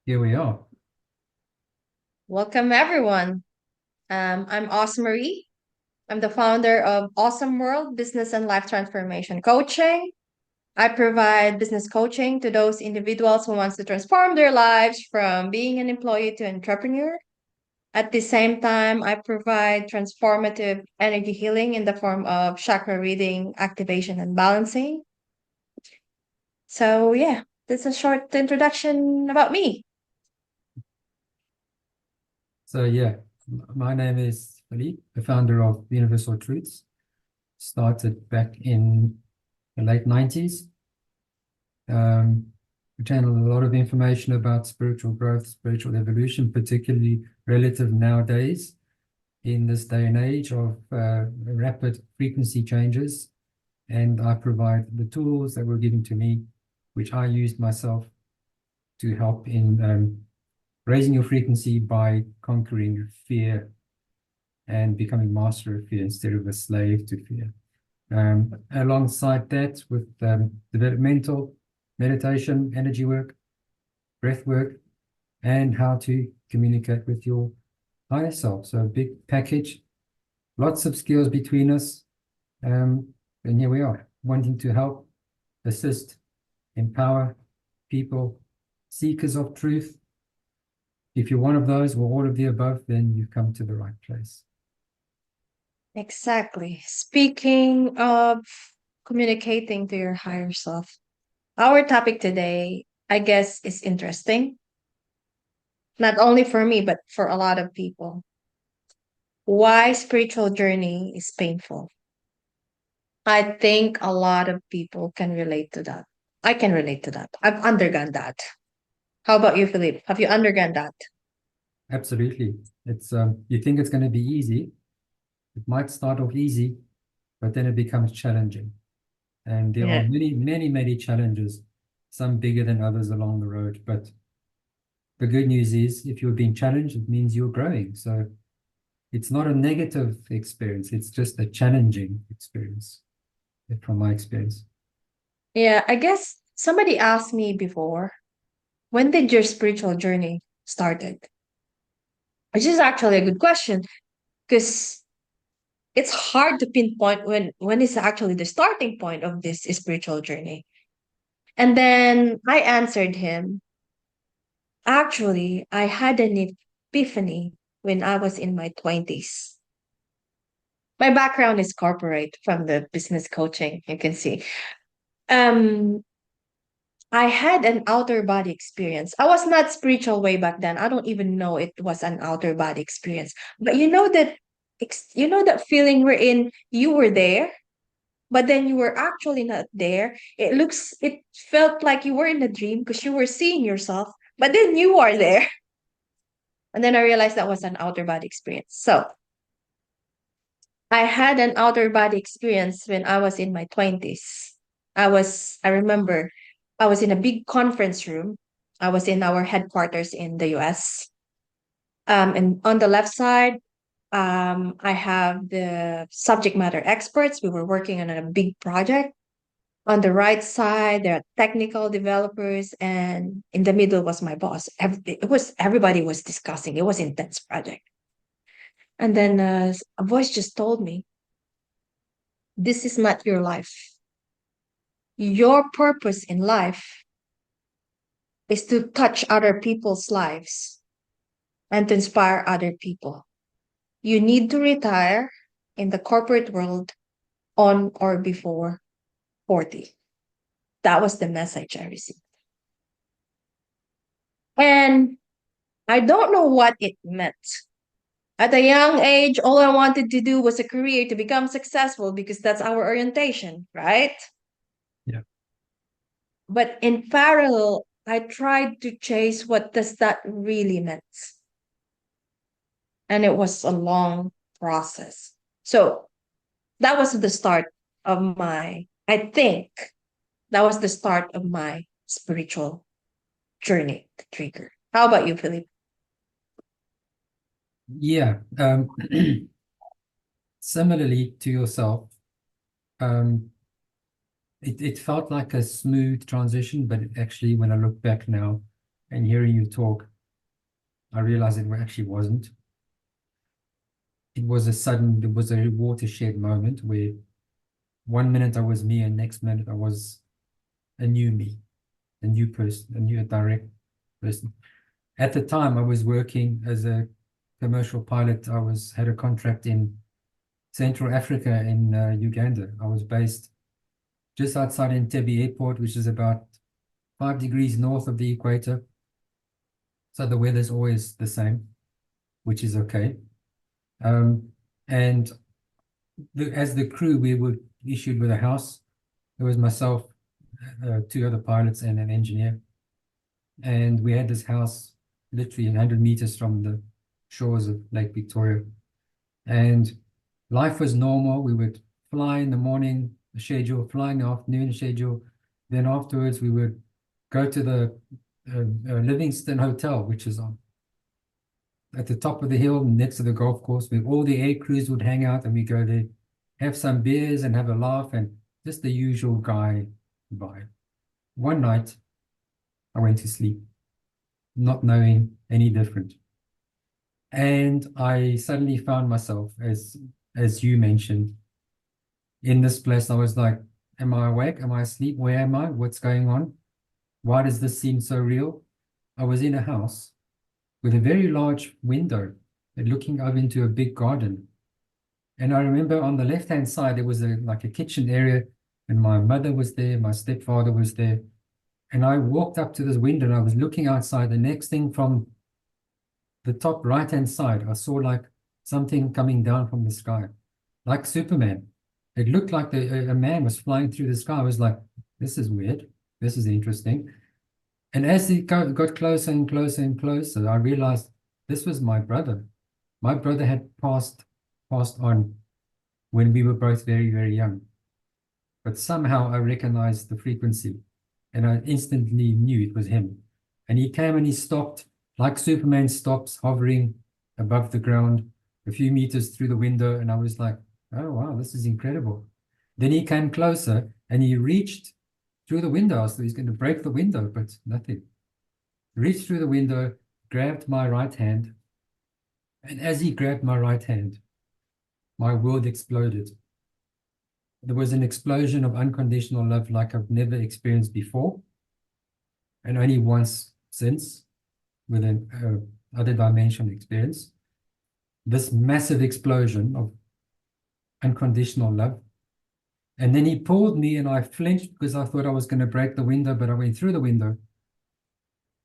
Here we are. Welcome, everyone. I'm Osmarie. I'm the founder of Ozmworld Business and Life Transformation Coaching. I provide business coaching to those individuals who wants to transform their lives from being an employee to entrepreneur. At the same time, I provide transformative energy healing in the form of chakra reading, activation, and balancing. So, yeah, that's a short introduction about me. So yeah, my name is Philippe, the founder of Universal Truths. Started back in the late 90s. We channel a lot of information about spiritual growth, spiritual evolution, particularly relative nowadays in this day and age of rapid frequency changes. And I provide the tools that were given to me, which I used myself to help in raising your frequency by conquering fear and becoming master of fear instead of a slave to fear. Alongside that, with developmental meditation, energy work, breath work, and how to communicate with your higher self. So a big package, lots of skills between us. And here we are, wanting to help, assist, empower people, seekers of truth. If you're one of those or all of the above, then you've come to the right place. Exactly. Speaking of communicating to your higher self, our topic today, I guess, is interesting, not only for me, but for a lot of people. Why spiritual journey is painful. I think a lot of people can relate to that. I can relate to that. I've undergone that. How about you, Philippe? Have you undergone that? Absolutely. It's you think it's going to be easy. It might start off easy, but then it becomes challenging. And there are Yeah. many, many, many challenges, some bigger than others along the road. But the good news is if you're being challenged, it means you're growing. So it's not a negative experience, it's just a challenging experience from my experience. Yeah, I guess somebody asked me before, when did your spiritual journey started? Which is actually a good question because it's hard to pinpoint when is actually the starting point of this spiritual journey. And then I answered him, actually, I had an epiphany when I was in my 20s. My background is corporate from the business coaching, you can see. Um, I had an outer body experience. I was not spiritual way back then. I don't even know it was an outer body experience. But you know that feeling wherein you were there, but then you were actually not there. It felt like you were in a dream because you were seeing yourself, but then you are there. And then I realized that was an outer body experience. So I had an outer body experience when I was in my 20s. I remember I was in a big conference room. I was in our headquarters in the US. And on the left side, I have the subject matter experts. We were working on a big project. On the right side, there are technical developers, and in the middle was my boss. Everybody was discussing. It was intense project. And then a voice just told me, "This is not your life. Your purpose in life is to touch other people's lives and to inspire other people. You need to retire in the corporate world on or before 40." That was the message I received. And I don't know what it meant. At a young age, all I wanted to do was a career to become successful because that's our orientation, right? Yeah. But in parallel, I tried to chase what does that really mean. And it was a long process. So that was the start of I think that was the start of my spiritual journey, the trigger. How about you, Philippe? Yeah. Similarly to yourself, um, it felt like a smooth transition, but actually, when I look back now, and hearing you talk, I realized it actually wasn't. It was there was a watershed moment where one minute I was me and next minute I was a new me, a new person, a new direct person. At the time I was working as a commercial pilot. Had a contract in Central Africa in Uganda. I was based just outside Entebbe Airport, which is about 5 degrees north of the equator. So the weather's always the same, which is okay. And as the crew, we were issued with a house. It was myself, two other pilots, and an engineer. And we had this house literally 100 meters from the shores of Lake Victoria. And life was normal. We would fly in the morning, schedule, fly in the afternoon, schedule. Then afterwards, we would go to the Livingston Hotel, which is at the top of the hill next to the golf course, where all the air crews would hang out, and we go there, have some beers and have a laugh, and just the usual guy vibe. One night, I went to sleep, not knowing any different. And I suddenly found myself, as you mentioned, in this place. I was like, am I awake? Am I asleep? Where am I? What's going on? Why does this seem so real? I was in a house with a very large window looking out into a big garden. And I remember on the left-hand side, there was like a kitchen area, and my mother was there, my stepfather was there. And I walked up to this window and I was looking outside. The next thing, from the top right-hand side, I saw like something coming down from the sky, like Superman. It looked like a man was flying through the sky. I was like, this is weird. This is interesting. And as it got closer and closer and closer, I realized this was my brother. My brother had passed on when we were both very, very young. But somehow I recognized the frequency, and I instantly knew it was him. And he came and he stopped, like Superman stops, hovering above the ground a few meters through the window. And I was like, oh, wow, this is incredible. Then he came closer and he reached through the window. I thought he's going to break the window, but nothing. Reached through the window, grabbed my right hand. And as he grabbed my right hand, my world exploded. There was an explosion of unconditional love like I've never experienced before, and only once since, with an other dimensional experience. This massive explosion of unconditional love. And then he pulled me and I flinched because I thought I was going to break the window, but I went through the window.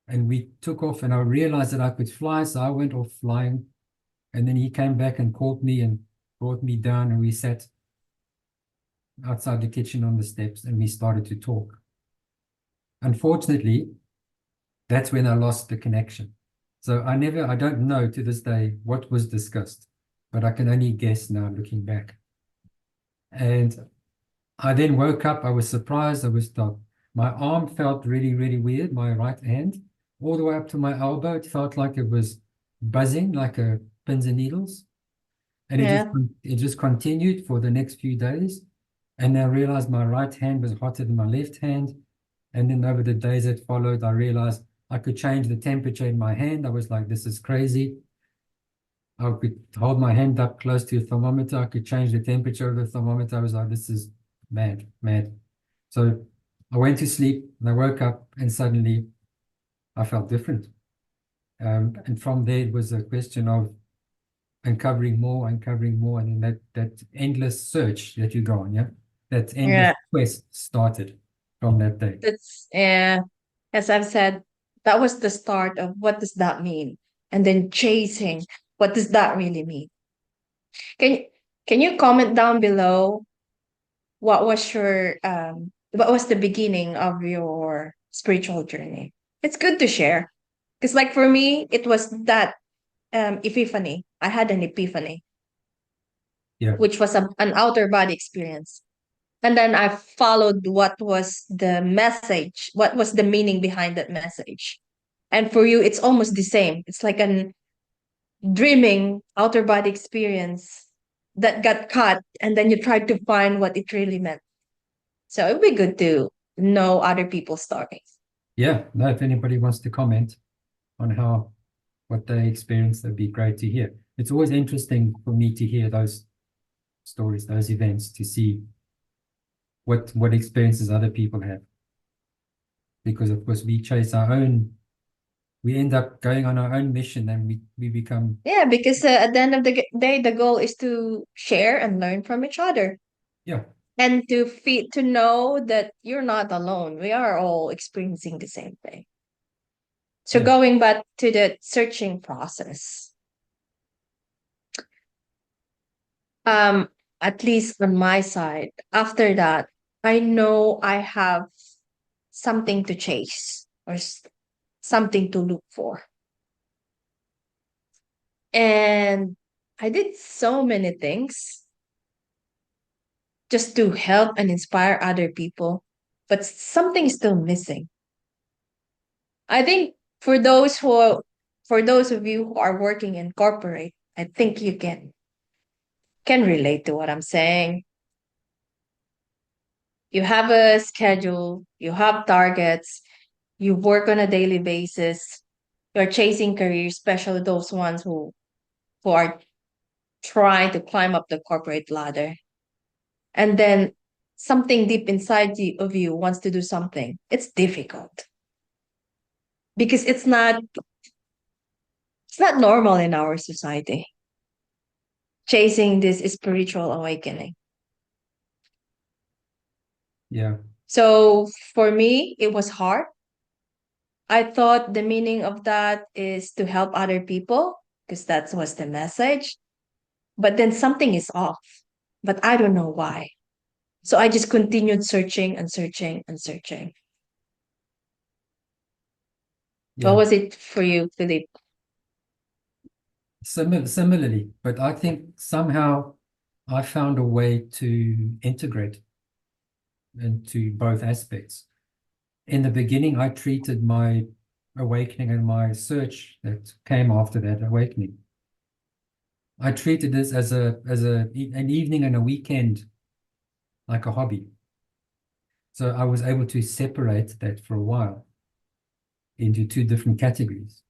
And we took off, and I realized that I could fly, so I went off flying. And then he came back and caught me and brought me down, and we sat outside the kitchen on the steps and we started to talk. Unfortunately, that's when I lost the connection. So I don't know to this day what was discussed, but I can only guess now looking back. And I then woke up. I was surprised. My arm felt really, really weird, my right hand, all the way up to my elbow. It felt like it was buzzing, like a pins and needles. And it just continued for the next few days. And I realized my right hand was hotter than my left hand. And then over the days that followed, I realized I could change the temperature in my hand. I was like, this is crazy. I could hold my hand up close to a thermometer. I could change the temperature of the thermometer. I was like, this is mad, mad. So I went to sleep and I woke up and suddenly I felt different. And from there, it was a question of uncovering more, and then that endless search that you go on, yeah? That endless quest started from that day. As I've said, that was the start of what does that mean? And then chasing, what does that really mean? Can can you comment down below what was the beginning of your spiritual journey? It's good to share. Because like for me, it was that epiphany. I had an epiphany, Yeah. which was an outer body experience. And then I followed what was the message, what was the meaning behind that message. And for you, it's almost the same. It's like an dreaming outer body experience that got cut, and then you tried to find what it really meant. So it'd be good to know other people's stories. Yeah, no, if anybody wants to comment on how what they experienced, that'd be great to hear. It's always interesting for me to hear those stories, those events, to see what experiences other people have. Because of course we chase our own, we end up going on our own mission and we become, Yeah, because at the end of the day, the goal is to share and learn from each other yeah, and to know that you're not alone. We are all experiencing the same thing. So yeah, going back to the searching process, um, at least on my side, after that, I know I have something to chase or something to look for. And I did so many things just to help and inspire other people, but something is still missing. I think for for those of you who are working in corporate, I think you can relate to what I'm saying. You have a schedule, you have targets, you work on a daily basis, you're chasing careers, especially those ones who are trying to climb up the corporate ladder. And then something deep inside of you wants to do something. It's difficult because it's not normal in our society chasing this spiritual awakening. yeah, So for me, it was hard. I thought the meaning of that is to help other people because that was the message. But then something is off, but I don't know why. So I just continued searching and searching and searching. What yeah. was it for you, Philippe? Similarly, but I think somehow I found a way to integrate into both aspects. In the beginning, I treated my awakening and my search that came after that awakening. I treated this as an evening and a weekend, like a hobby. So I was able to separate that for a while into two different categories.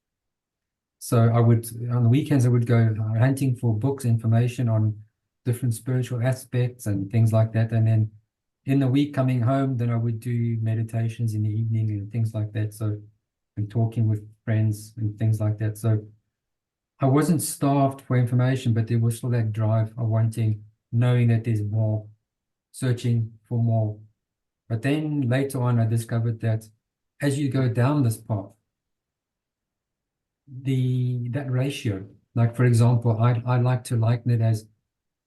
So I would, on the weekends, I would go hunting for books, information on different spiritual aspects and things like that. And then in the week coming home, then I would do meditations in the evening and things like that. So, and talking with friends and things like that. So I wasn't starved for information, but there was still that drive of wanting, knowing that there's more, searching for more. But then later on, I discovered that as you go down this path, that ratio, like for example, I like to liken it as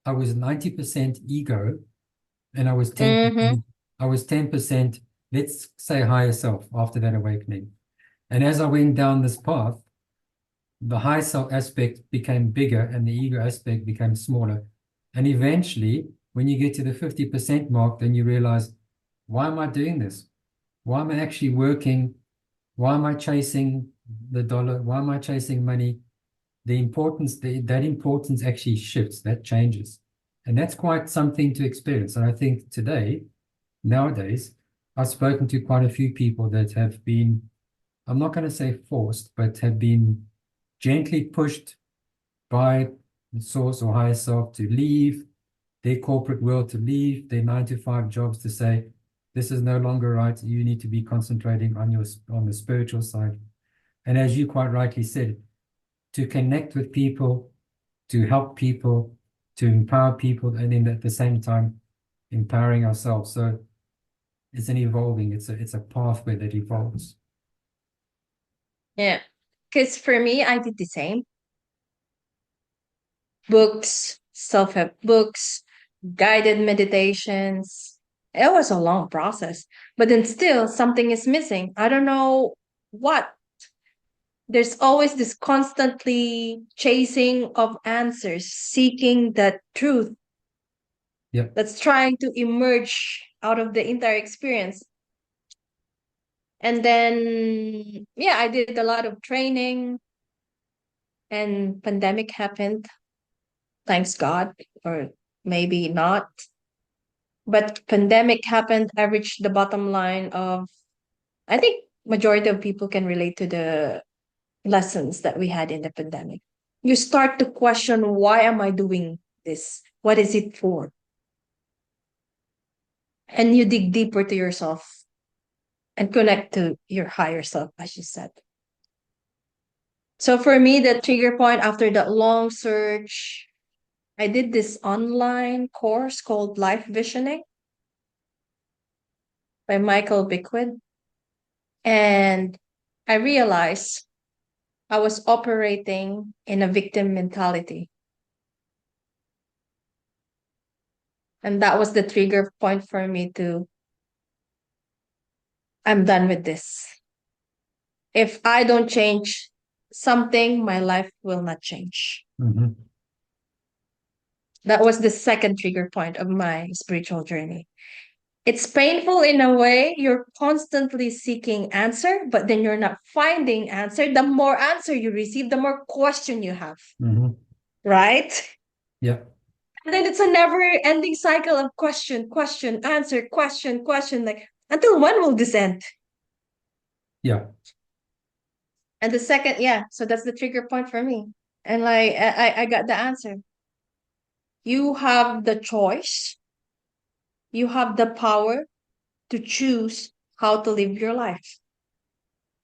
I was 90% ego and I was Mm-hmm. 10%, I was 10%, let's say higher self after that awakening. And as I went down this path, the high self aspect became bigger and the ego aspect became smaller. And eventually, when you get to the 50% mark, then you realize, why am I doing this? Why am I actually working? Why am I chasing the dollar? Why am I chasing money? The importance, that importance actually shifts, that changes. And that's quite something to experience. And I think today, nowadays, I've spoken to quite a few people that have been, I'm not going to say forced, but have been gently pushed by the source or higher self to leave their corporate world, to leave their 9 to 5 jobs, to say, this is no longer right. You need to be concentrating on the spiritual side. And as you quite rightly said, to connect with people, to help people, to empower people, and then at the same time empowering ourselves. So it's an evolving, it's a pathway that evolves. Yeah. Because for me, I did the same. Books, self-help books, guided meditations. It was a long process, but then still something is missing. I don't know what. There's always this constantly chasing of answers, seeking that truth Yeah, that's trying to emerge out of the entire experience. And then, yeah, I did a lot of training and pandemic happened. Thanks God, or maybe not. But pandemic happened. I reached the bottom line of, I think majority of people can relate to the lessons that we had in the pandemic. You start to question, why am I doing this? What is it for? And you dig deeper to yourself and connect to your higher self, as you said. So for me, the trigger point after that long search, I did this online course called Life Visioning by Michael Bickwood. And I realized I was operating in a victim mentality. And that was the trigger point for me to, I'm done with this. If I don't change something, my life will not change. Mm-hmm. That was the second trigger point of my spiritual journey. It's painful in a way. You're constantly seeking answer, but then you're not finding answer. The more answer you receive, the more question you have. Mm-hmm. Right? Yeah. And then it's a never ending cycle of question, question, answer, question, question. Like, until when will this end? Yeah. And the second, yeah, so that's the trigger point for me. And like, I got the answer. You have the choice, you have the power to choose how to live your life.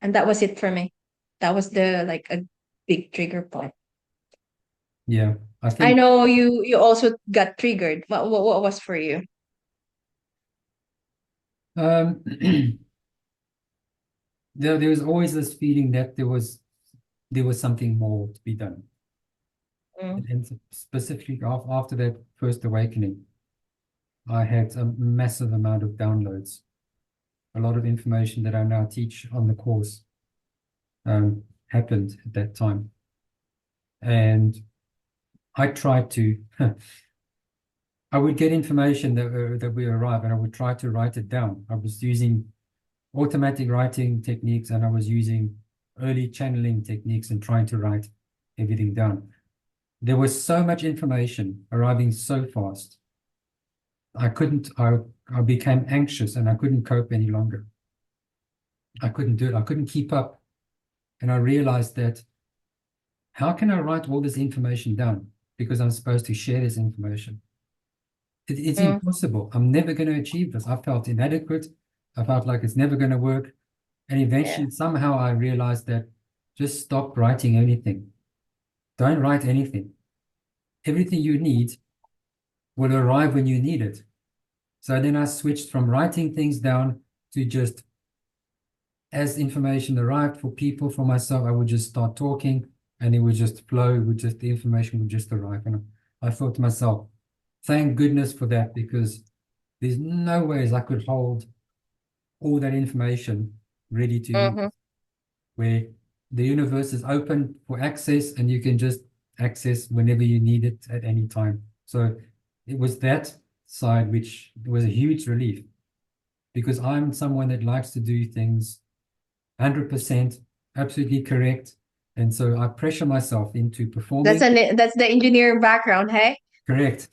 And that was it for me. That was the like a big trigger point. Yeah. I I think know you also got triggered. What was for you? um there was always this feeling that there was something more to be done. Mm, And specifically after that first awakening, I had a massive amount of downloads, a lot of information that I now teach on the course happened at that time. And I tried to, I would get information that we arrive, and I would try to write it down. I was using automatic writing techniques, and I was using early channeling techniques and trying to write everything down. There was so much information arriving so fast. I became anxious and I couldn't cope any longer. I couldn't do it. I couldn't keep up. And I realized that how can I write all this information down? Because I'm supposed to share this information. It's mm, impossible. I'm never going to achieve this. I felt inadequate. I felt like it's never going to work. And yeah. eventually, somehow I realized that just stop writing anything. Don't write anything. Everything you need will arrive when you need it. So then I switched from writing things down to just, as information arrived for people, for myself, I would just start talking and it would just flow, the information would just arrive. And I thought to myself, thank goodness for that, because there's no ways I could hold all that information ready to use, Mm-hmm. where the universe is open for access and you can just access whenever you need it at any time. So it was that side which was a huge relief, because I'm someone that likes to do things 100% absolutely correct. And so I pressure myself into performing That's the engineering background, hey? correct,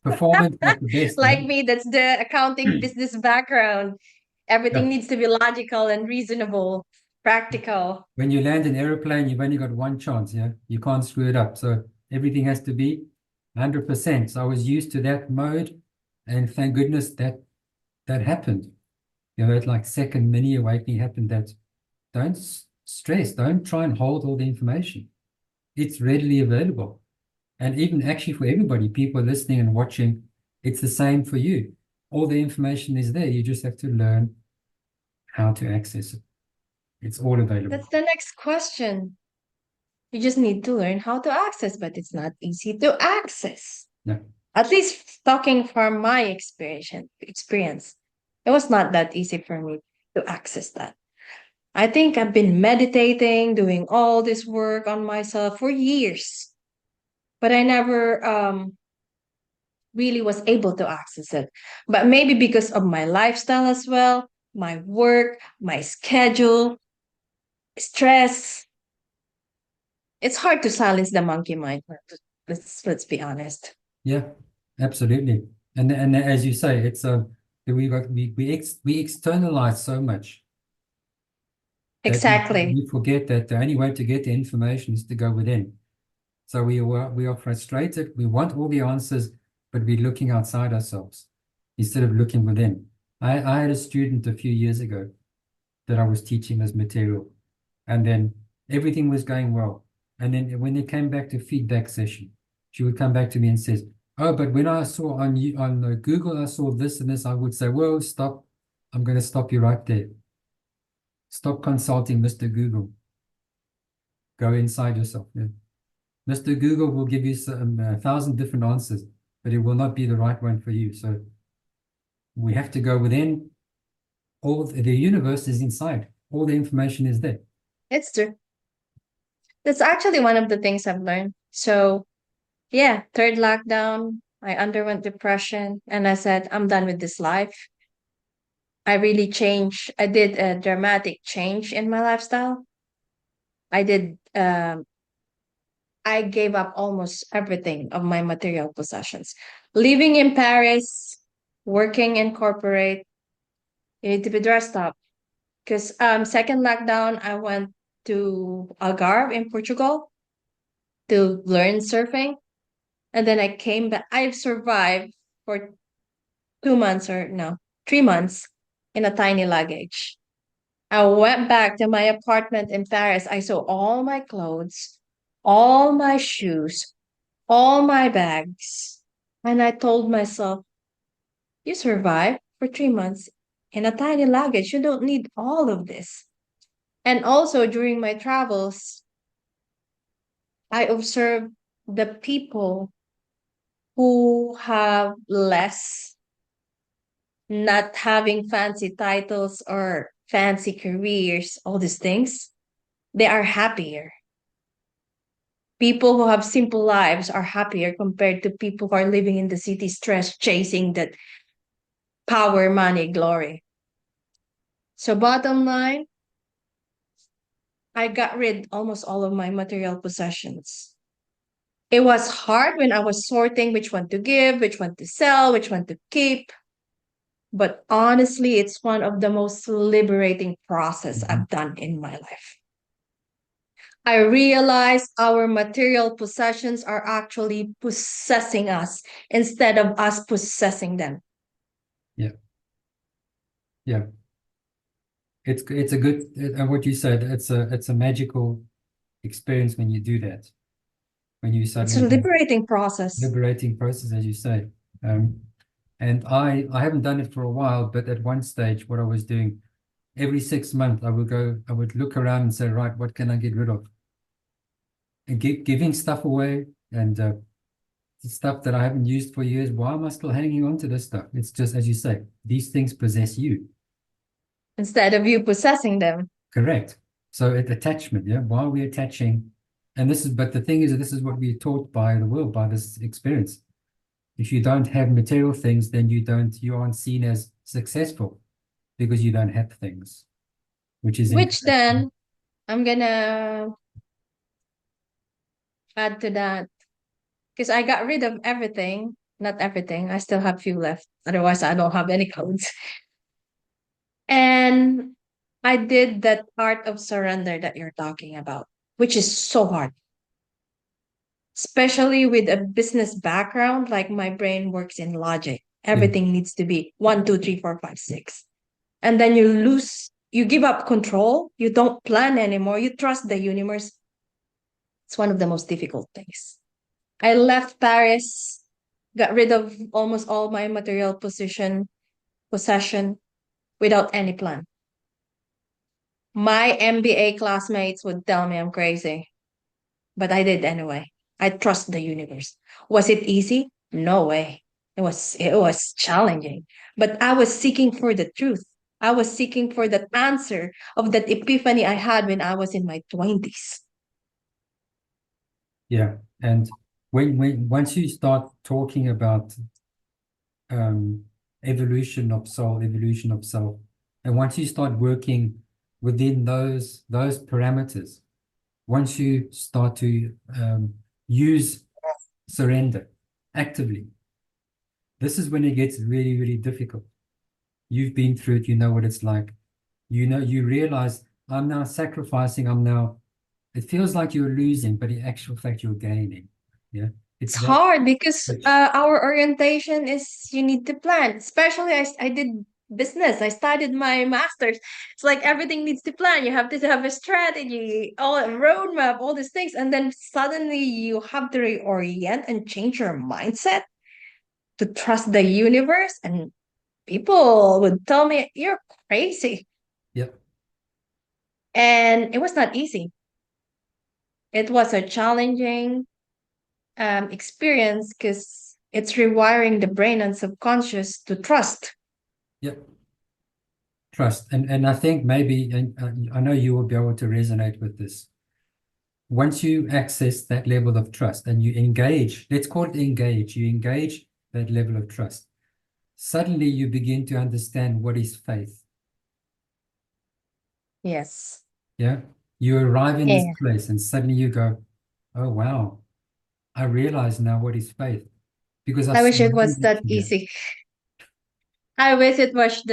performing at the best. Like me, that's the accounting business background. Yeah. Everything needs to be logical and reasonable, practical. When you land an airplane, you've only got one chance. Yeah, you can't screw it up. So everything has to be 100%. So I was used to that mode, and thank goodness that happened. That like second mini awakening happened. That don't stress, don't try and hold all the information. It's readily available. And even actually for everybody, people listening and watching, it's the same for you. All the information is there. You just have to learn how to access it. It's all available. That's the next question. You just need to learn how to access, but it's not easy to access. No. At least talking from my experience, it was not that easy for me to access that. I think I've been meditating, doing all this work on myself for years, but I never really was able to access it. But maybe because of my lifestyle as well, my work, my schedule, stress, it's hard to silence the monkey mind. Let's be honest. Yeah, absolutely. And as you say, it's we externalize so much. Exactly. we forget that the only way to get the information is to go within. So we are frustrated. We want all the answers, but we're looking outside ourselves instead of looking within. I had a student a few years ago that I was teaching this material, and then everything was going well. And then when they came back to feedback session, she would come back to me and says, "Oh, but when I saw on Google, I saw this and this," I would say, "Whoa, stop. I'm going to stop you right there. Stop consulting Mr. Google. Go inside yourself." Yeah. Mr. Google will give you some 1,000 different answers, but it will not be the right one for you. So we have to go within. All the universe is inside. All the information is there. It's true. That's actually one of the things I've learned. So, yeah, third lockdown, I underwent depression and I said, I'm done with this life. I really changed. I did a dramatic change in my lifestyle. I did, I gave up almost everything of my material possessions. Living in Paris, working in corporate, you need to be dressed up. Because second lockdown, I went to Algarve in Portugal to learn surfing. And then I came back. I've survived for 2 months or no, 3 months in a tiny luggage. I went back to my apartment in Paris. I saw all my clothes, all my shoes, all my bags. And I told myself, you survived for 3 months in a tiny luggage. You don't need all of this. And also during my travels, I observed the people who have less, not having fancy titles or fancy careers, all these things, they are happier. People who have simple lives are happier compared to people who are living in the city stress, chasing that power, money, glory. So, bottom line, I got rid almost all of my material possessions. It was hard when I was sorting which one to give, which one to sell, which one to keep. But honestly, it's one of the most liberating process Mhm. I've done in my life. I realize our material possessions are actually possessing us instead of us possessing them. Yeah, yeah. It's a good and what you said. It's a magical experience when you do that. When you It's a suddenly have liberating process. liberating process, as you say. Um, and I haven't done it for a while, but at one stage, what I was doing every 6 months, I would look around and say, right, what can I get rid of? And giving stuff away and stuff that I haven't used for years. Why am I still hanging on to this stuff? It's just, as you say, these things possess you. Instead of you possessing them. Correct. So attachment, yeah. Why are we attaching? And but the thing is, that this is what we're taught by the world, by this experience. If you don't have material things, then you aren't seen as successful because you don't have things, which is Which incorrect. then I'm gonna add to that because I got rid of everything. Not everything. I still have few left. Otherwise, I don't have any clothes. And I did that art of surrender that you're talking about, which is so hard, especially with a business background. Like my brain works in logic. Yeah. Everything needs to be 1, 2, 3, 4, 5, 6. And then you give up control. You don't plan anymore. You trust the universe. It's one of the most difficult things. I left Paris, got rid of almost all my material possession without any plan. My MBA classmates would tell me I'm crazy, but I did anyway. I trust the universe. Was it easy? No way. It was challenging, but I was seeking for the truth. I was seeking for that answer of that epiphany I had when I was in my 20s. Yeah. And once you start talking about um, evolution of soul, evolution of self, and once you start working within those parameters, once you start to use surrender actively, this is when it gets really, really difficult. You've been through it, you know what it's like. You realize I'm now sacrificing, it feels like you're losing, but in actual fact, you're gaining. Yeah. It's It's that hard because switch. our orientation is you need to plan. Especially I did business. I studied my master's. It's like everything needs to plan. You have to have a strategy, all a roadmap, all these things, and then suddenly you have to reorient and change your mindset to trust the universe. And people would tell me you're crazy, Yep. and it was not easy. It was a challenging experience because it's rewiring the brain and subconscious to trust. Yep. Trust. And I think maybe, and I know you will be able to resonate with this. Once you access that level of trust and you engage, let's call it engage, you engage that level of trust. Suddenly you begin to understand what is faith. Yes. Yeah. You arrive in this Yeah. place and suddenly you go, oh, wow, I realize now what is faith because I've I wish it was surrendered that to that. easy. I wish it was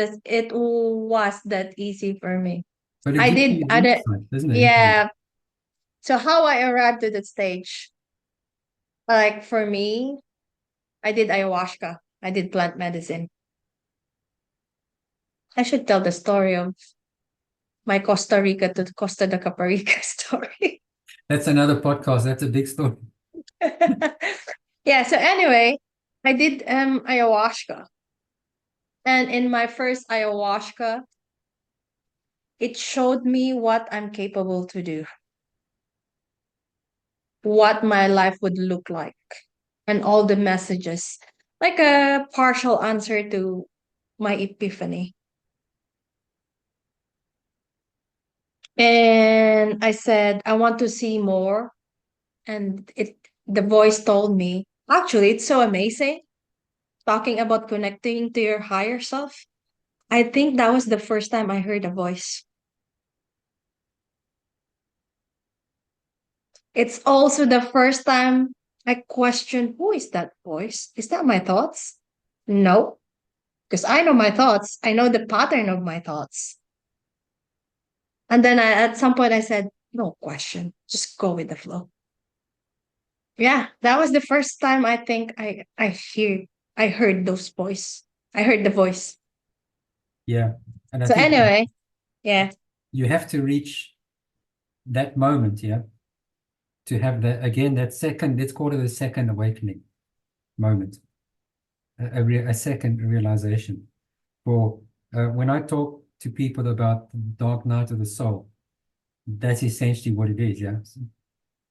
that easy for me. But it I gives did you I did insight, doesn't it? yeah. So how I arrived to that stage, like for me, I did ayahuasca. I did plant medicine. I should tell the story of my Costa Rica to Costa de Caparica story. That's another podcast. That's a big story. Yeah, so anyway, I did ayahuasca. And in my first ayahuasca, it showed me what I'm capable to do, what my life would look like, and all the messages, like a partial answer to my epiphany. And I said, I want to see more. And the voice told me, actually, it's so amazing talking about connecting to your higher self. I think that was the first time I heard a voice. It's also the first time I questioned, who is that voice? Is that my thoughts? No, because I know my thoughts. I know the pattern of my thoughts. And then at some point I said, no question, just go with the flow. Yeah, that was the first time I think I heard those voice. I heard the voice. Yeah. And I So think anyway, yeah, you have to reach that moment, yeah, to have that, again, that second, let's call it a second awakening moment, a second realization. For when I talk to people about the dark night of the soul, that's essentially what it is, yeah. So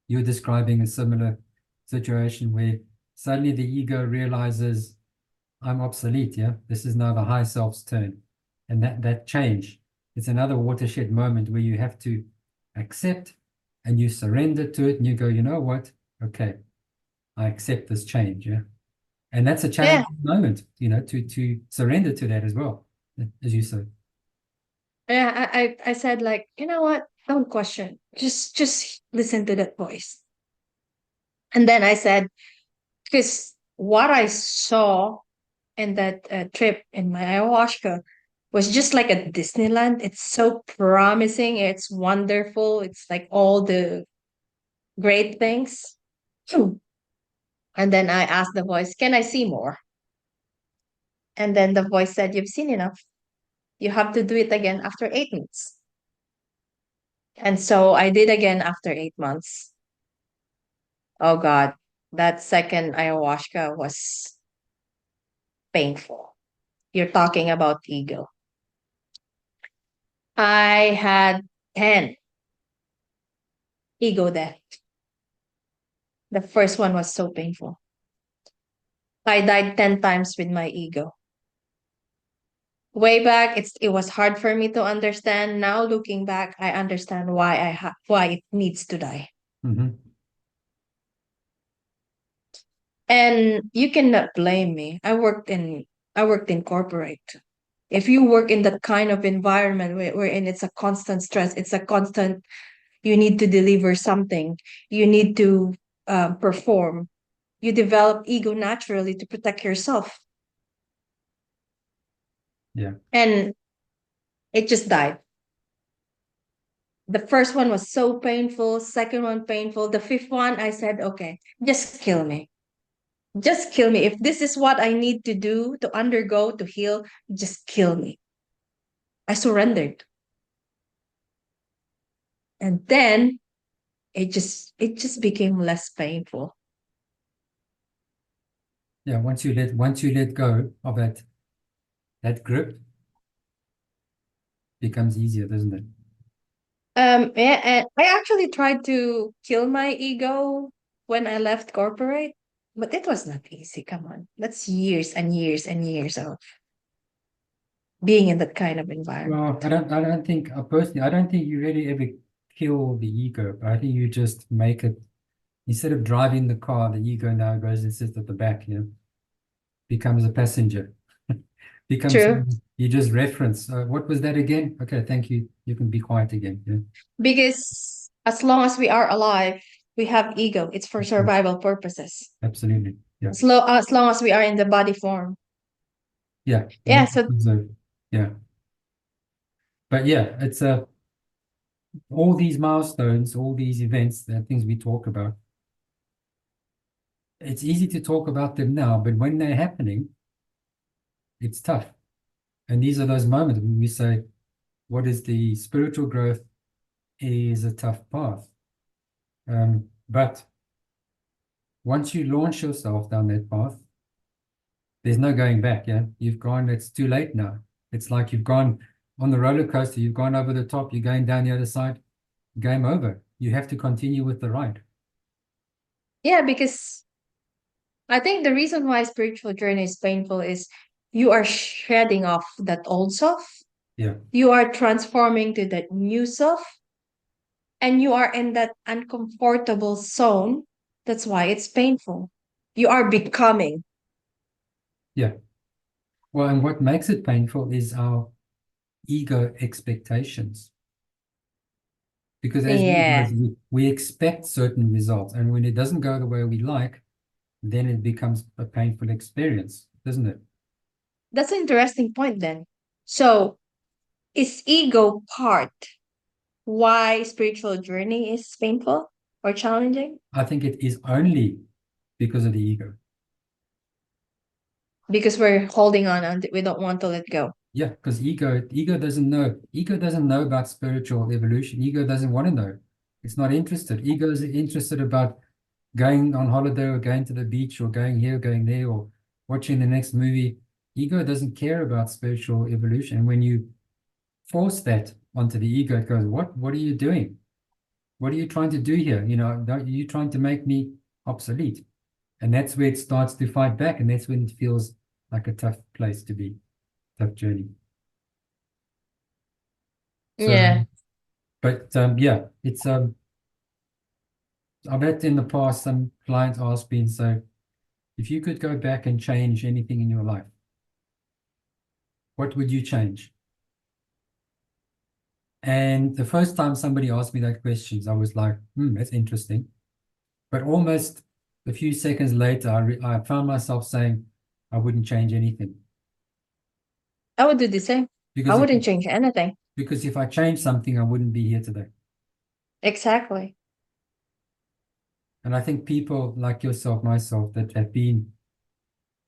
you're describing a similar situation where suddenly the ego realizes I'm obsolete, yeah. This is now the high self's turn. And that change, it's another watershed moment where you have to accept and you surrender to it and you go, you know what? Okay, I accept this change, yeah. And that's a yeah, challenging moment, to surrender to that as well, as you said. yeah. I said like, you know what? Don't question. Just listen to that voice. And then I said, because what I saw in that trip in my ayahuasca was just like a Disneyland. It's so promising. It's wonderful. It's like all the great things. Hmm. And then I asked the voice, can I see more? And then the voice said, you've seen enough. You have to do it again after 8 months. And so I did again after 8 months. Oh God, that second ayahuasca was painful. You're talking about ego. I had 10 ego death. The first one was so painful. I died 10 times with my ego. Way back, it was hard for me to understand. Now looking back, I understand why it needs to die. Mm-hmm. And you cannot blame me. I worked in corporate. If you work in that kind of environment wherein it's a constant stress, it's a constant, you need to deliver something, you need to perform, you develop ego naturally to protect yourself. Yeah. And it just died. The first one was so painful, second one painful. The fifth one, I said, okay, just kill me. Just kill me. If this is what I need to do to undergo to heal, just kill me. I surrendered. And then it just became less painful. Yeah, once you let go of that grip, becomes easier, doesn't it? Yeah, and I actually tried to kill my ego when I left corporate, but it was not easy. Come on. That's years and years and years of being in that kind of Well, environment. I don't think, personally, I don't think you really ever kill the ego. I think you just make it, instead of driving the car, the ego now goes and sits at the back, becomes a passenger. Becomes, True. you just reference, what was that again? Okay, thank you. You can be quiet again. Yeah, Because as long as we are alive, we have ego. It's for survival purposes. absolutely. Yeah, As long as we are in the body form. yeah. You Yeah, need to so preserve. Yeah, but yeah, it's all these milestones, all these events, the things we talk about. It's easy to talk about them now, but when they're happening, it's tough. And these are those moments when we say, what is the spiritual growth is a tough path. But once you launch yourself down that path, there's no going back. Yeah, you've gone, it's too late now. It's like you've gone on the roller coaster, you've gone over the top, you're going down the other side, game over. You have to continue with the ride. yeah, because I think the reason why spiritual journey is painful is you are shedding off that old self. Yeah, You are transforming to that new self, and you are in that uncomfortable zone. That's why it's painful. You are becoming. yeah. Well, and what makes it painful is our ego expectations. Because as Yeah, egos, we expect certain results. And when it doesn't go the way we like, then it becomes a painful experience, doesn't it? that's an interesting point then. So, is ego part why spiritual journey is painful or challenging? I think it is only because of the ego. Because we're holding on and we don't want to let go. Yeah, because ego doesn't know. Ego doesn't know about spiritual evolution. Ego doesn't want to know. It's not interested. Ego is interested about going on holiday or going to the beach or going here, going there, or watching the next movie. Ego doesn't care about spiritual evolution. And when you force that onto the ego, it goes, what are you doing? What are you trying to do here? Are you trying to make me obsolete? And that's where it starts to fight back. And that's when it feels like a tough place to be, tough journey. So, Yeah. but yeah, it's I've had in the past some clients ask me and say, if you could go back and change anything in your life, what would you change? And the first time somebody asked me that question, I was like, that's interesting. But almost a few seconds later, I found myself saying, I wouldn't change anything. I would do the same. I Because if wouldn't change anything. because if I changed something, I wouldn't be here today. Exactly. And I think people like yourself, myself, that have been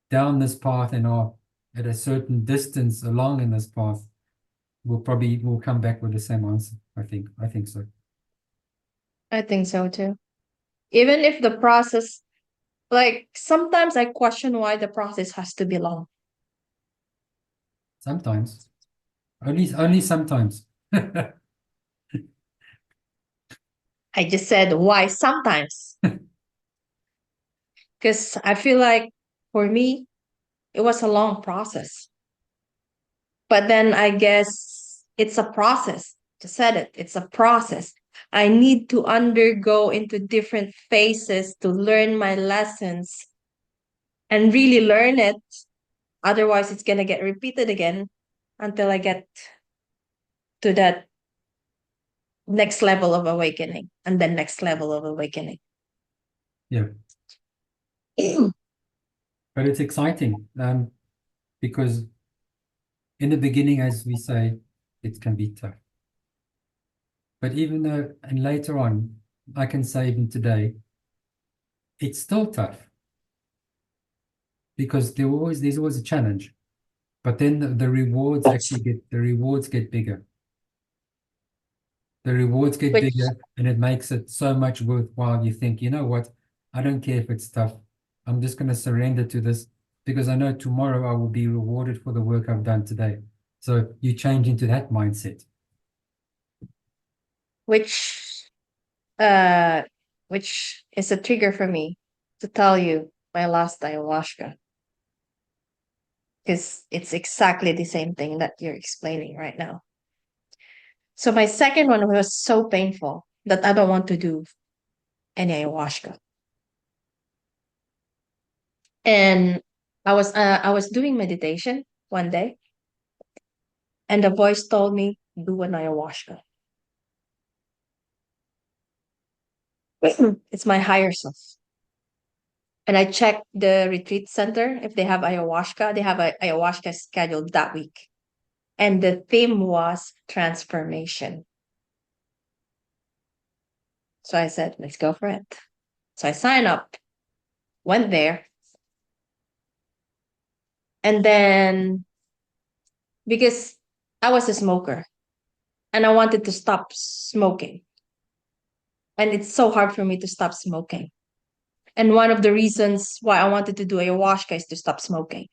down this path and are at a certain distance along in this path will come back with the same answer. I think so. I think so too. Even if the process, like sometimes I question why the process has to be long. Sometimes, only sometimes. I just said why sometimes. Because I feel like for me, it was a long process. But then I guess it's a process. To said it, it's a process. I need to undergo into different phases to learn my lessons and really learn it. Otherwise, it's gonna get repeated again until I get to that next level of awakening and then next level of awakening. Yeah, but it's exciting because in the beginning, as we say, it can be tough. But even though, and later on, I can say even today, it's still tough because there's always a challenge. But then the rewards the rewards get bigger. The rewards get which bigger, and it makes it so much worthwhile. You think, you know what? I don't care if it's tough. I'm just going to surrender to this because I know tomorrow I will be rewarded for the work I've done today. So you change into that mindset. which uh which is a trigger for me to tell you my last ayahuasca, because it's exactly the same thing that you're explaining right now. So my second one was so painful that I don't want to do any ayahuasca. And I was doing meditation one day, and the voice told me, do an ayahuasca. It's my higher self. And I checked the retreat center if they have ayahuasca. They have a ayahuasca scheduled that week. And the theme was transformation. So I said, let's go for it. So I signed up, went there, and then because I was a smoker and I wanted to stop smoking. And it's so hard for me to stop smoking. And one of the reasons why I wanted to do ayahuasca is to stop smoking.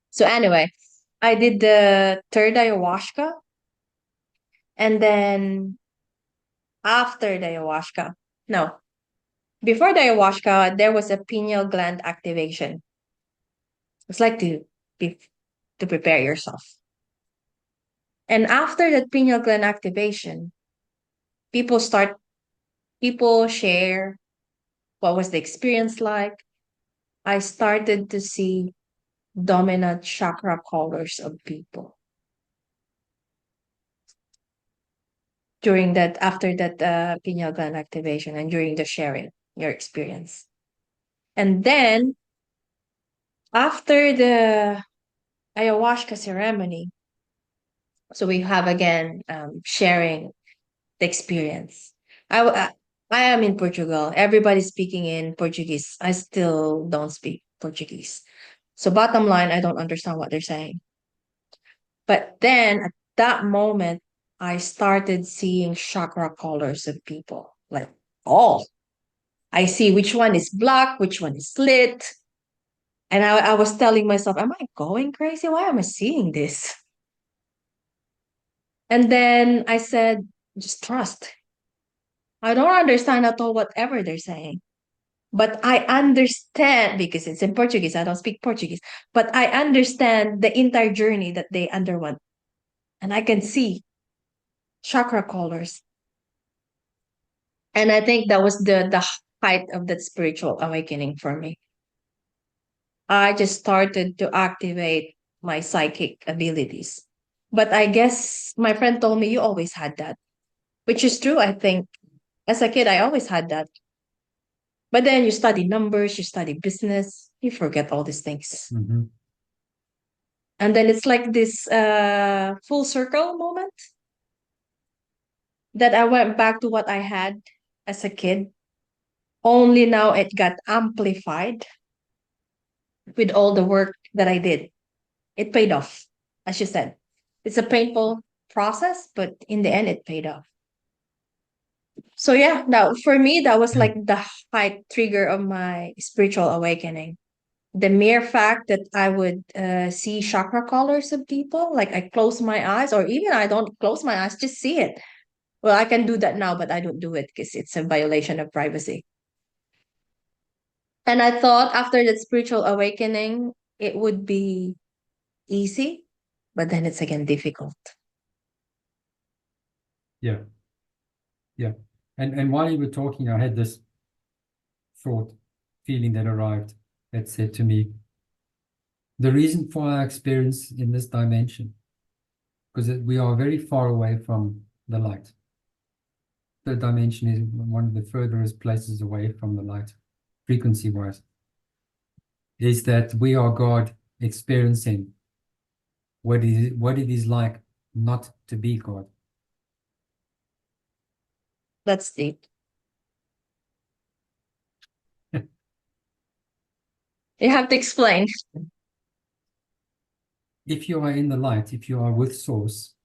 So anyway, I did the third ayahuasca. And then after the ayahuasca, no, before the ayahuasca, there was a pineal gland activation. It's like be, to prepare yourself. And after that pineal gland activation, people start, people share what was the experience like. I started to see dominant chakra colors of people during that, after that pineal gland activation and during the sharing your experience. And then after the ayahuasca ceremony, so we have again sharing the experience. I am in Portugal. Everybody's speaking in Portuguese. I still don't speak Portuguese. So bottom line, I don't understand what they're saying. But then at that moment, I started seeing chakra colors of people. Like, oh, I see which one is black, which one is lit. And I was telling myself, am I going crazy? Why am I seeing this? And then I said, just trust. I don't understand at all whatever they're saying. But I understand because it's in Portuguese. I don't speak Portuguese. But I understand the entire journey that they underwent. And I can see chakra colors. And I think that was the height of that spiritual awakening for me. I just started to activate my psychic abilities. But I guess my friend told me you always had that, which is true. I think as a kid, I always had that. But then you study numbers, you study business, you forget all these things. Mhm. And then it's like this full circle moment that I went back to what I had as a kid. Only now it got amplified with all the work that I did. It paid off, as you said. It's a painful process, but in the end, it paid off. So yeah, now for me, that was Yeah. like the high trigger of my spiritual awakening. The mere fact that I would see chakra colors of people, like I close my eyes, or even I don't close my eyes, just see it. Well, I can do that now, but I don't do it because it's a violation of privacy. And I thought after that spiritual awakening, it would be easy, but then it's again difficult. Yeah. Yeah. And while you were talking, I had this thought, feeling that arrived that said to me, the reason for our experience in this dimension, because we are very far away from the light. The dimension is one of the furthest places away from the light, frequency-wise, is that we are God experiencing what it is like not to be God. That's deep. You have to explain. If you are in the light, if you are with source,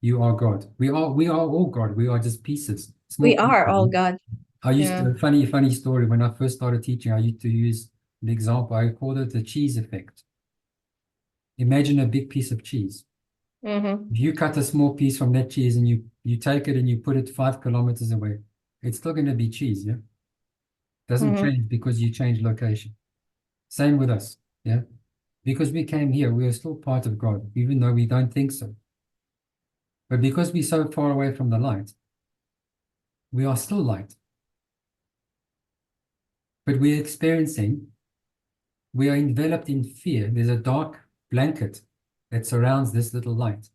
you are God. We are all God. We are just pieces, We small are all pieces. God. I used Yeah. to, funny story, when I first started teaching, I used to use the example, I called it the cheese effect. Imagine a big piece of cheese. Mm-hmm. If you cut a small piece from that cheese and you take it and you put it 5 kilometers away, it's still going to be cheese, yeah? Doesn't Mm-hmm. change because you change location. Same with us, yeah? Because we came here, we are still part of God, even though we don't think so. But because we're so far away from the light, we are still light. But we're experiencing, we are enveloped in fear. There's a dark blanket that surrounds this little light.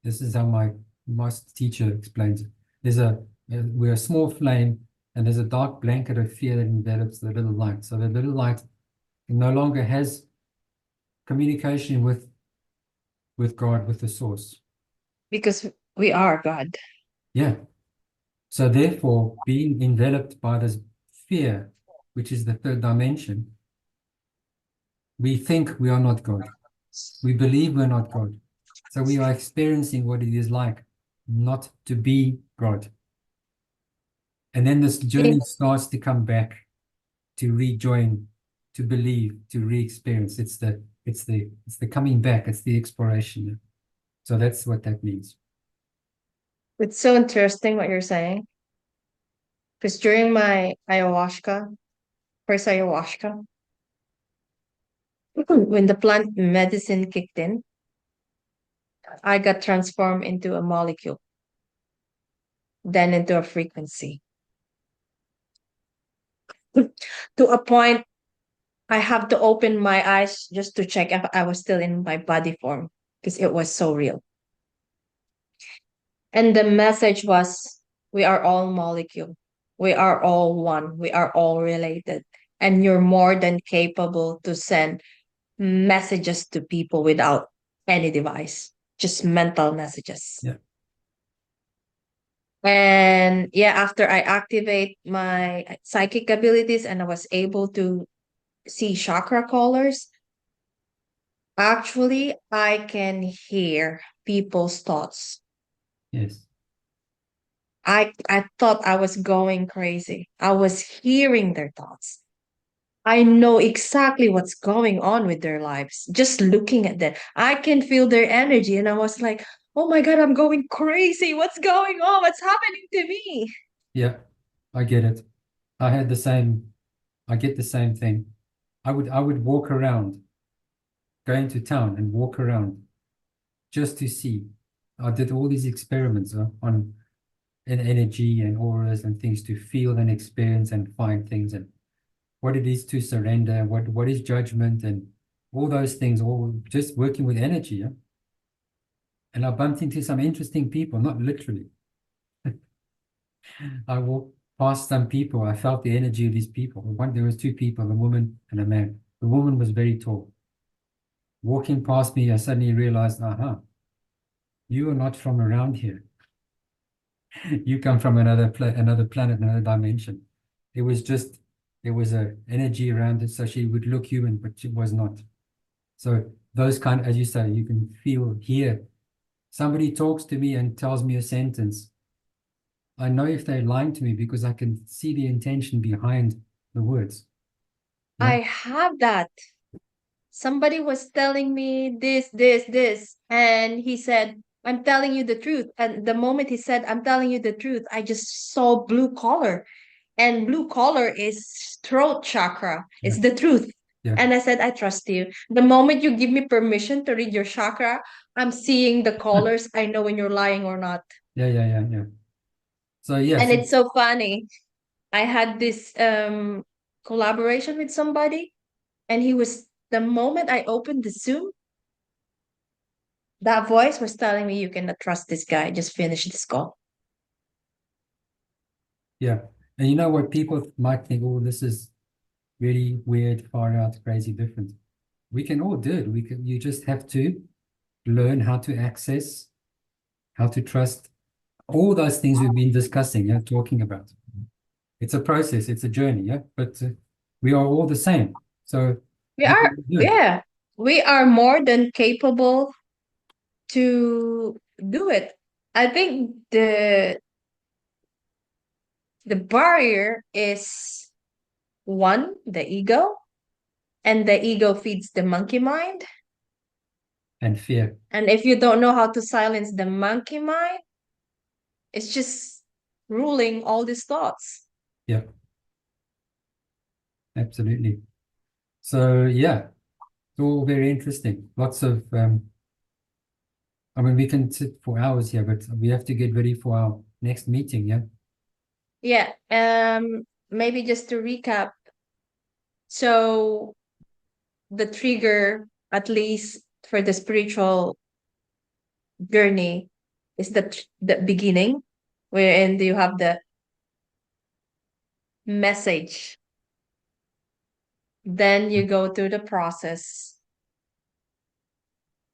This is how my master teacher explains it. We're a small flame, and there's a dark blanket of fear that envelops the little light. So the little light no longer has communication with God, with the source. Because we are God. Yeah. So therefore, being enveloped by this fear, which is the third dimension, we think we are not God. We believe we're not God. So we are experiencing what it is like not to be God. And then this Yeah. journey starts to come back, to rejoin, to believe, to re-experience. It's the coming back, it's the exploration. So that's what that means. It's so interesting what you're saying. Because during my first ayahuasca, when the plant medicine kicked in, I got transformed into a molecule, then into a frequency. To a point, I have to open my eyes just to check if I was still in my body form because it was so real. And the message was we are all molecule. We are all one. We are all related. And you're more than capable to send messages to people without any device, just mental messages. Yeah. And yeah, after I activate my psychic abilities and I was able to see chakra colors, actually, I can hear people's thoughts. Yes. I thought I was going crazy. I was hearing their thoughts. I know exactly what's going on with their lives. Just looking at them, I can feel their energy. And I was like, oh my God, I'm going crazy. What's going on? What's happening to me? Yeah. I get it. I had the same, I get the same thing. I would walk around, go into town and walk around just to see. I did all these experiments on and energy and auras and things to feel and experience and find things and what it is to surrender, what is judgment and all those things, all just working with energy. Yeah? And I bumped into some interesting people, not literally. I walked past some people. I felt the energy of these people. There was two people, a woman and a man. The woman was very tall. Walking past me, I suddenly realized, you are not from around here. You come from another planet, another dimension. It was just there was a energy around it, so she would look human, but she was not. So those kind, as you say, you can feel, hear. Somebody talks to me and tells me a sentence. I know if they're lying to me because I can see the intention behind the words. Yeah, I have that. Somebody was telling me this, and he said, I'm telling you the truth. And the moment he said, I'm telling you the truth, I just saw blue color. And blue color is throat chakra. yeah, It's the truth. yeah, And I said, I trust you. The moment you give me permission to read your chakra, I'm seeing the colors. I know when you're lying or not. yeah. So yeah, And so it's so funny. I had this collaboration with somebody, and he was the moment I opened the Zoom, that voice was telling me you cannot trust this guy. Just finish this call. yeah. And you know what people might think, oh, this is really weird, far out, crazy, different. We can all do it. You just have to learn how to access how to trust, all those things we've been discussing, yeah, talking about. It's a process, it's a journey, yeah, but we are all the same. So We what do are, we do? yeah, we are more than capable to do it. I think the barrier is one, the ego, and the ego feeds the monkey mind. And fear. And if you don't know how to silence the monkey mind, it's just ruling all these thoughts. Yeah, absolutely. So yeah, it's all very interesting. Lots of I mean, we can sit for hours here, but we have to get ready for our next meeting, yeah? Yeah. Maybe just to recap. So the trigger, at least for the spiritual journey, is the beginning, wherein you have the message. Then you go through the process.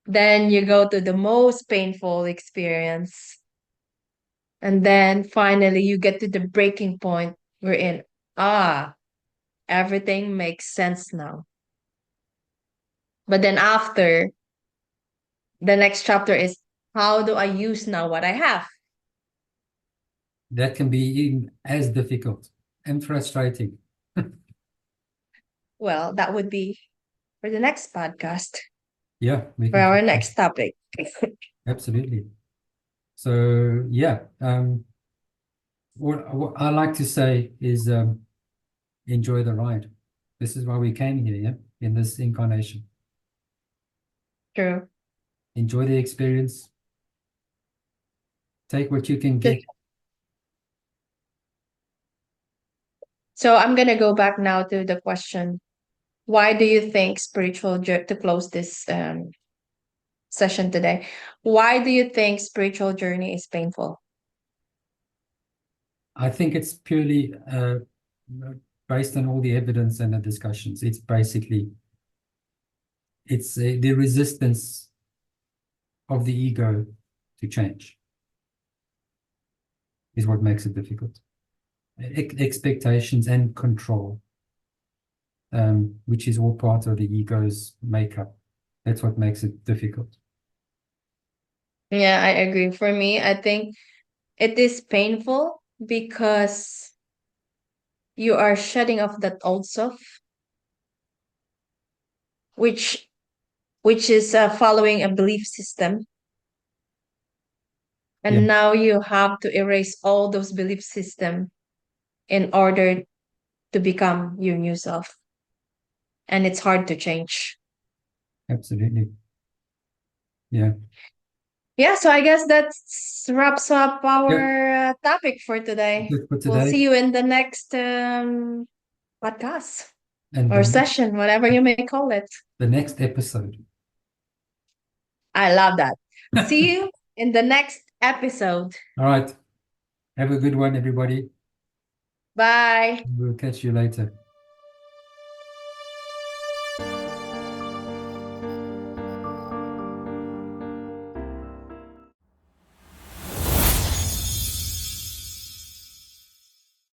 Then you go to the most painful experience. And then finally you get to the breaking point wherein, everything makes sense now. But then after, the next chapter is, how do I use now what I have? That can be even as difficult and frustrating. Well, that would be for the next podcast, Yeah, we for can talk our about next topic. absolutely. So yeah, what I like to say is enjoy the ride. This is why we came here, yeah, in this incarnation. True. Enjoy the experience. Take what you can Good. get. So I'm gonna go back now to the question. Why do you think to close this session today? Why do you think spiritual journey is painful? I think it's purely based on all the evidence and the discussions. It's basically the resistance of the ego to change is what makes it difficult. Expectations and control, which is all part of the ego's makeup. That's what makes it difficult. Yeah, I agree. For me, I think it is painful because you are shedding off that old self, which which is following a belief system, Yeah, and now you have to erase all those belief system in order to become your new self, and it's hard to change. absolutely. Yeah. Yeah, so I guess that wraps up Yeah. our topic for today. Good for We'll today. see you in the next podcast And or session, whatever you may call it. the next episode. I love that. All See you in the next episode. right. Have a good one, everybody. Bye. We'll catch you later.